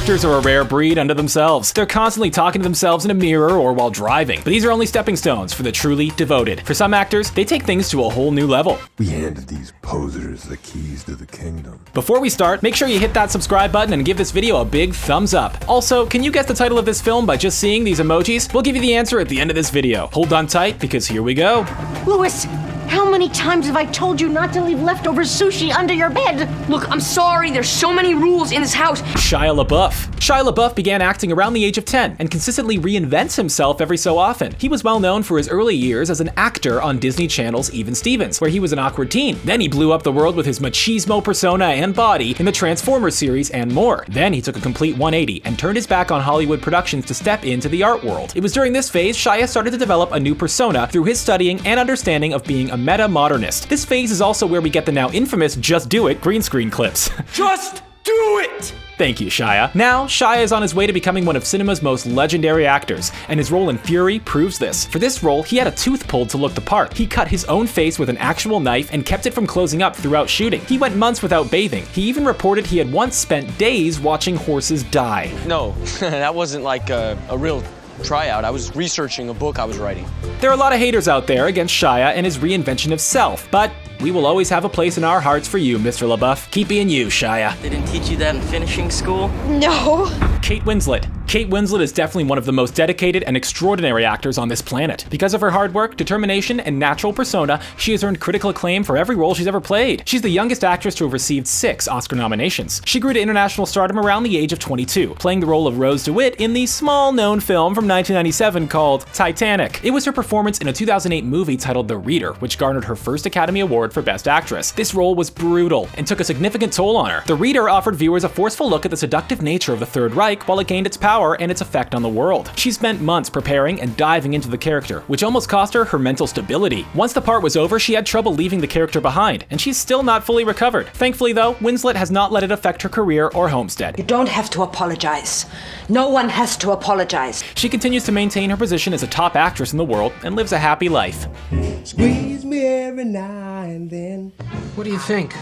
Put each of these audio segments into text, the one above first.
Actors are a rare breed unto themselves. They're constantly talking to themselves in a mirror or while driving. But these are only stepping stones for the truly devoted. For some actors, they take things to a whole new level. We handed these posers the keys to the kingdom. Before we start, make sure you hit that subscribe button and give this video a big thumbs up. Also, can you guess the title of this film by just seeing these emojis? We'll give you the answer at the end of this video. Hold on tight, because here we go. Louis, how many times have I told you not to leave leftover sushi under your bed? Look, I'm sorry, there's so many rules in this house. Shia Labeouf. Shia Labeouf began acting around the age of 10 and consistently reinvents himself every so often. He was well known for his early years as an actor on Disney Channel's Even Stevens, where he was an awkward teen. Then he blew up the world with his machismo persona and body in the Transformers series and more. Then he took a complete 180 and turned his back on Hollywood productions to step into the art world. It was during this phase Shia started to develop a new persona through his studying and understanding of being a meta-modernist. This phase is also where we get the now infamous Just Do It green screen clips. Just do it! Thank you, Shia. Now, Shia is on his way to becoming one of cinema's most legendary actors, and his role in Fury proves this. For this role, he had a tooth pulled to look the part. He cut his own face with an actual knife and kept it from closing up throughout shooting. He went months without bathing. He even reported he had once spent days watching horses die. No, that wasn't like a real tryout. I was researching a book I was writing. There are a lot of haters out there against Shia and his reinvention of self, but we will always have a place in our hearts for you, Mr. Labeouf. Keep being you, Shia. They didn't teach you that in finishing school? No. Kate Winslet. Kate Winslet is definitely one of the most dedicated and extraordinary actors on this planet. Because of her hard work, determination, and natural persona, she has earned critical acclaim for every role she's ever played. She's the youngest actress to have received 6 Oscar nominations. She grew to international stardom around the age of 22, playing the role of Rose DeWitt in the small-known film from 1997 called Titanic. It was her performance in a 2008 movie titled The Reader, which garnered her first Academy Award for Best Actress. This role was brutal and took a significant toll on her. The Reader offered viewers a forceful look at the seductive nature of the Third Reich while it gained its power and its effect on the world. She spent months preparing and diving into the character, which almost cost her her mental stability. Once the part was over, she had trouble leaving the character behind, and she's still not fully recovered. Thankfully though, Winslet has not let it affect her career or homestead. You don't have to apologize. No one has to apologize. She continues to maintain her position as a top actress in the world and lives a happy life. Squeeze me every now and then. What do you think?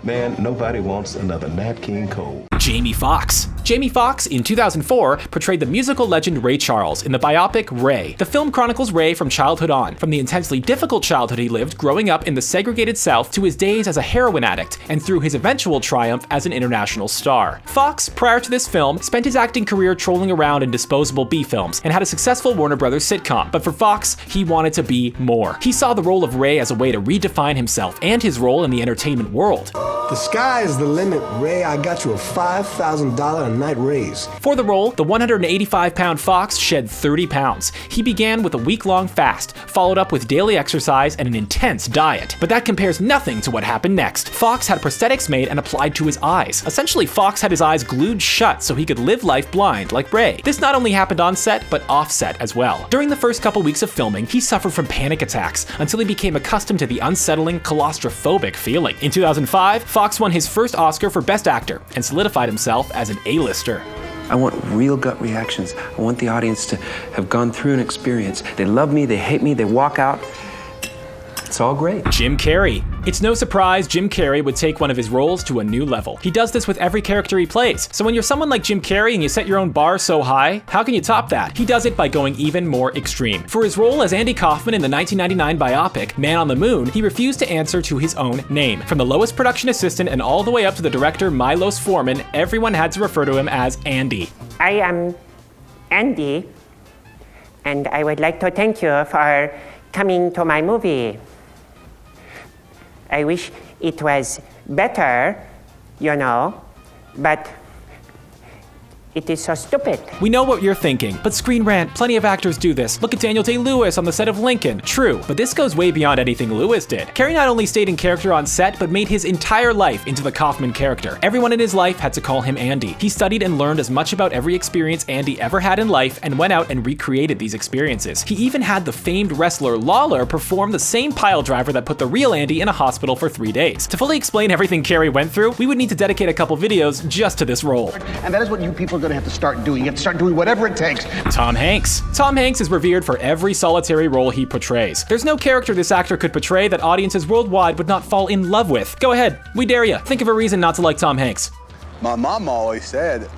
Man, nobody wants another Nat King Cole. Jamie Foxx. Jamie Foxx, in 2004, portrayed the musical legend Ray Charles in the biopic Ray. The film chronicles Ray from childhood on, from the intensely difficult childhood he lived growing up in the segregated South to his days as a heroin addict, and through his eventual triumph as an international star. Foxx, prior to this film, spent his acting career trolling around in disposable B films and had a successful Warner Brothers sitcom, but for Foxx, he wanted to be more. He saw the role of Ray as a way to redefine himself and his role in the entertainment world. The sky is the limit, Ray. I got you a $5,000 a night raise. For the role, the 185-pound Foxx shed 30 pounds. He began with a week-long fast, followed up with daily exercise and an intense diet. But that compares nothing to what happened next. Foxx had prosthetics made and applied to his eyes. Essentially, Foxx had his eyes glued shut so he could live life blind like Ray. This not only happened on set, but off set as well. During the first couple weeks of filming, he suffered from panic attacks until he became accustomed to the unsettling, claustrophobic feeling. In 2005, Foxx won his first Oscar for Best Actor and solidified himself as an A-lister. I want real gut reactions. I want the audience to have gone through an experience. They love me, they hate me, they walk out. It's all great. Jim Carrey. It's no surprise Jim Carrey would take one of his roles to a new level. He does this with every character he plays. So when you're someone like Jim Carrey and you set your own bar so high, how can you top that? He does it by going even more extreme. For his role as Andy Kaufman in the 1999 biopic Man on the Moon, he refused to answer to his own name. From the lowest production assistant and all the way up to the director Milos Forman, everyone had to refer to him as Andy. I am Andy, and I would like to thank you for coming to my movie. I wish it was better, you know, but it is so stupid. We know what you're thinking, but Screen Rant, plenty of actors do this. Look at Daniel Day-Lewis on the set of Lincoln. True, but this goes way beyond anything Lewis did. Carrey not only stayed in character on set, but made his entire life into the Kaufman character. Everyone in his life had to call him Andy. He studied and learned as much about every experience Andy ever had in life and went out and recreated these experiences. He even had the famed wrestler Lawler perform the same piledriver that put the real Andy in a hospital for 3 days. To fully explain everything Carrey went through, we would need to dedicate a couple videos just to this role. And that is what you people are going to have to start doing. You have to start doing whatever it takes. Tom Hanks. Tom Hanks is revered for every solitary role he portrays. There's no character this actor could portray that audiences worldwide would not fall in love with. Go ahead, we dare you. Think of a reason not to like Tom Hanks. My mom always said,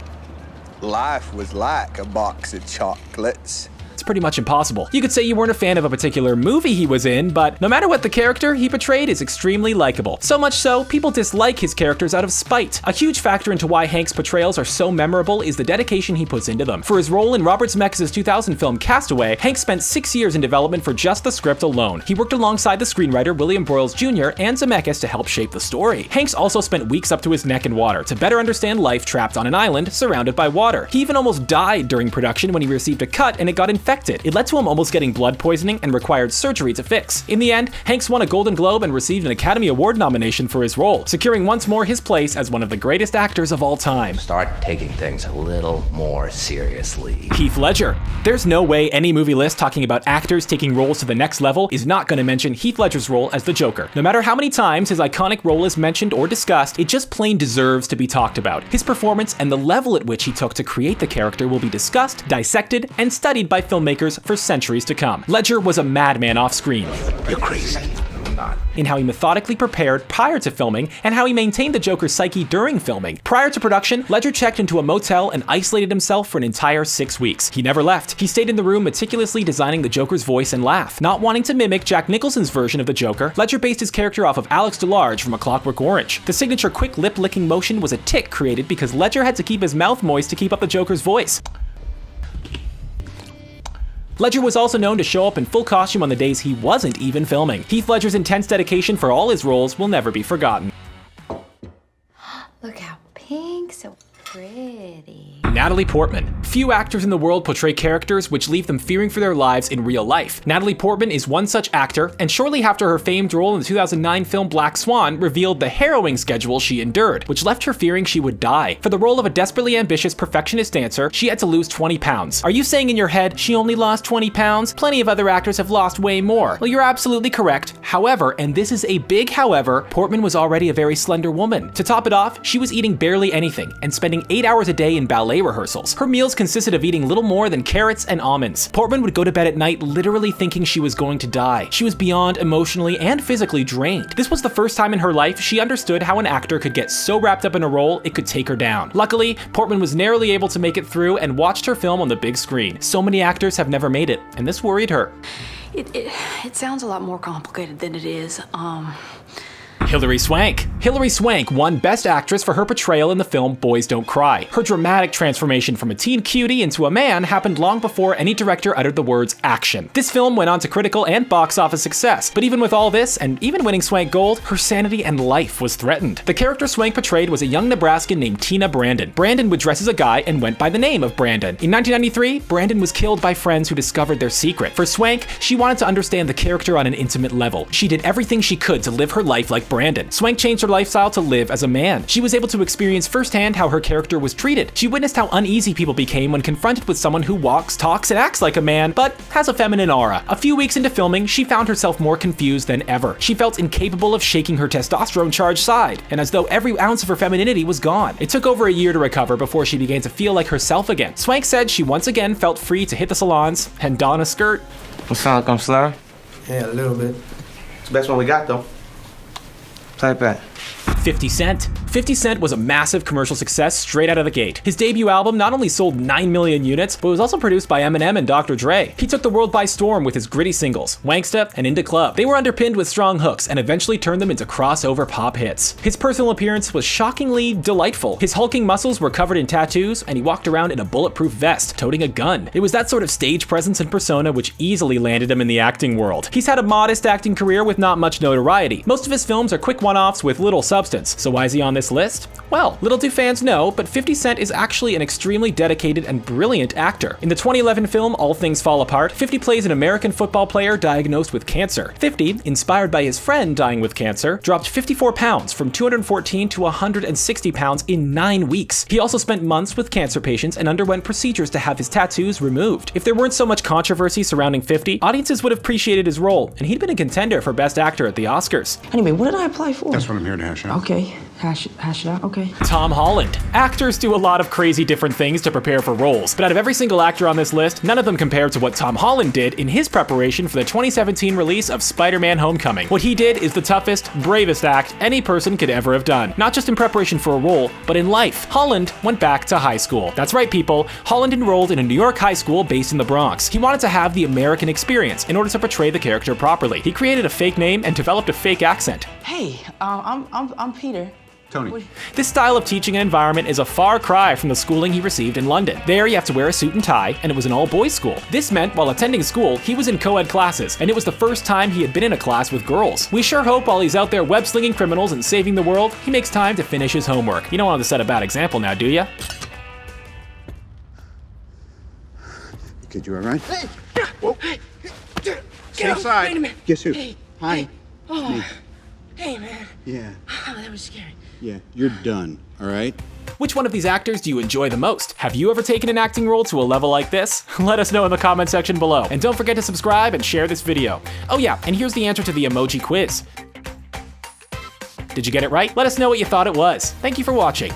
life was like a box of chocolates. It's pretty much impossible. You could say you weren't a fan of a particular movie he was in, but no matter what the character he portrayed is extremely likable. So much so, people dislike his characters out of spite. A huge factor into why Hank's portrayals are so memorable is the dedication he puts into them. For his role in Robert Zemeckis' 2000 film Castaway, Hank spent 6 years in development for just the script alone. He worked alongside the screenwriter William Broyles Jr. and Zemeckis to help shape the story. Hanks also spent weeks up to his neck in water to better understand life trapped on an island surrounded by water. He even almost died during production when he received a cut and it got infected. It led to him almost getting blood poisoning and required surgery to fix. In the end, Hanks won a Golden Globe and received an Academy Award nomination for his role, securing once more his place as one of the greatest actors of all time. Start taking things a little more seriously. Heath Ledger. There's no way any movie list talking about actors taking roles to the next level is not going to mention Heath Ledger's role as the Joker. No matter how many times his iconic role is mentioned or discussed, it just plain deserves to be talked about. His performance and the level at which he took to create the character will be discussed, dissected, and studied by filmmakers for centuries to come. Ledger was a madman off screen. You're crazy. I'm not. In how he methodically prepared prior to filming and how he maintained the Joker's psyche during filming. Prior to production, Ledger checked into a motel and isolated himself for an entire 6 weeks. He never left. He stayed in the room meticulously designing the Joker's voice and laugh. Not wanting to mimic Jack Nicholson's version of the Joker, Ledger based his character off of Alex DeLarge from A Clockwork Orange. The signature quick lip-licking motion was a tick created because Ledger had to keep his mouth moist to keep up the Joker's voice. Ledger was also known to show up in full costume on the days he wasn't even filming. Heath Ledger's intense dedication for all his roles will never be forgotten. Look how pink, so pretty. Natalie Portman. Few actors in the world portray characters which leave them fearing for their lives in real life. Natalie Portman is one such actor, and shortly after her famed role in the 2009 film Black Swan revealed the harrowing schedule she endured, which left her fearing she would die. For the role of a desperately ambitious perfectionist dancer, she had to lose 20 pounds. Are you saying in your head, she only lost 20 pounds? Plenty of other actors have lost way more. Well, you're absolutely correct. However, and this is a big however, Portman was already a very slender woman. To top it off, she was eating barely anything and spending 8 hours a day in ballet rehearsals. Her meals consisted of eating little more than carrots and almonds. Portman would go to bed at night literally thinking she was going to die. She was beyond emotionally and physically drained. This was the first time in her life she understood how an actor could get so wrapped up in a role it could take her down. Luckily, Portman was narrowly able to make it through and watched her film on the big screen. So many actors have never made it, and this worried her. It sounds a lot more complicated than it is. Hilary Swank. Hilary Swank won Best Actress for her portrayal in the film Boys Don't Cry. Her dramatic transformation from a teen cutie into a man happened long before any director uttered the words action. This film went on to critical and box office success, but even with all this, and even winning Swank Gold, her sanity and life was threatened. The character Swank portrayed was a young Nebraskan named Tina Brandon. Brandon would dress as a guy and went by the name of Brandon. In 1993, Brandon was killed by friends who discovered their secret. For Swank, she wanted to understand the character on an intimate level. She did everything she could to live her life like Brandon. Swank changed her lifestyle to live as a man. She was able to experience firsthand how her character was treated. She witnessed how uneasy people became when confronted with someone who walks, talks, and acts like a man, but has a feminine aura. A few weeks into filming, she found herself more confused than ever. She felt incapable of shaking her testosterone-charged side, and as though every ounce of her femininity was gone. It took over a year to recover before she began to feel like herself again. Swank said she once again felt free to hit the salons and don a skirt. You sound like I'm slurring? Yeah, a little bit. It's the best one we got, though. Type that. 50 Cent. 50 Cent was a massive commercial success straight out of the gate. His debut album not only sold 9 million units, but was also produced by Eminem and Dr. Dre. He took the world by storm with his gritty singles, Wanksta and Into Club. They were underpinned with strong hooks and eventually turned them into crossover pop hits. His personal appearance was shockingly delightful. His hulking muscles were covered in tattoos, and he walked around in a bulletproof vest, toting a gun. It was that sort of stage presence and persona which easily landed him in the acting world. He's had a modest acting career with not much notoriety. Most of his films are quick one-offs with little substance. So why is he on this list? Well, little do fans know, but 50 Cent is actually an extremely dedicated and brilliant actor. In the 2011 film All Things Fall Apart, 50 plays an American football player diagnosed with cancer. 50, inspired by his friend dying with cancer, dropped 54 pounds from 214 to 160 pounds in 9 weeks. He also spent months with cancer patients and underwent procedures to have his tattoos removed. If there weren't so much controversy surrounding 50, audiences would have appreciated his role, and he'd been a contender for Best Actor at the Oscars. Anyway, what did I apply for? That's what I'm here to hash out. Okay. Hash it out, okay. Tom Holland. Actors do a lot of crazy different things to prepare for roles, but out of every single actor on this list, none of them compared to what Tom Holland did in his preparation for the 2017 release of Spider-Man: Homecoming. What he did is the toughest, bravest act any person could ever have done. Not just in preparation for a role, but in life. Holland went back to high school. That's right, people. Holland enrolled in a New York high school based in the Bronx. He wanted to have the American experience in order to portray the character properly. He created a fake name and developed a fake accent. Hey, I'm Peter. Tony. This style of teaching and environment is a far cry from the schooling he received in London. There, you have to wear a suit and tie, and it was an all-boys school. This meant while attending school, he was in co-ed classes, and it was the first time he had been in a class with girls. We sure hope while he's out there web-slinging criminals and saving the world, he makes time to finish his homework. You don't want to set a bad example now, do ya? Kid, you all right? Hey! Whoa! Stay inside. Wait a minute. Guess who? Hey. Hi. Hey. Oh. Me. Hey, man. Yeah. Oh, that was scary. Yeah, you're done, all right? Which one of these actors do you enjoy the most? Have you ever taken an acting role to a level like this? Let us know in the comment section below. And don't forget to subscribe and share this video. Oh yeah, and here's the answer to the emoji quiz. Did you get it right? Let us know what you thought it was. Thank you for watching.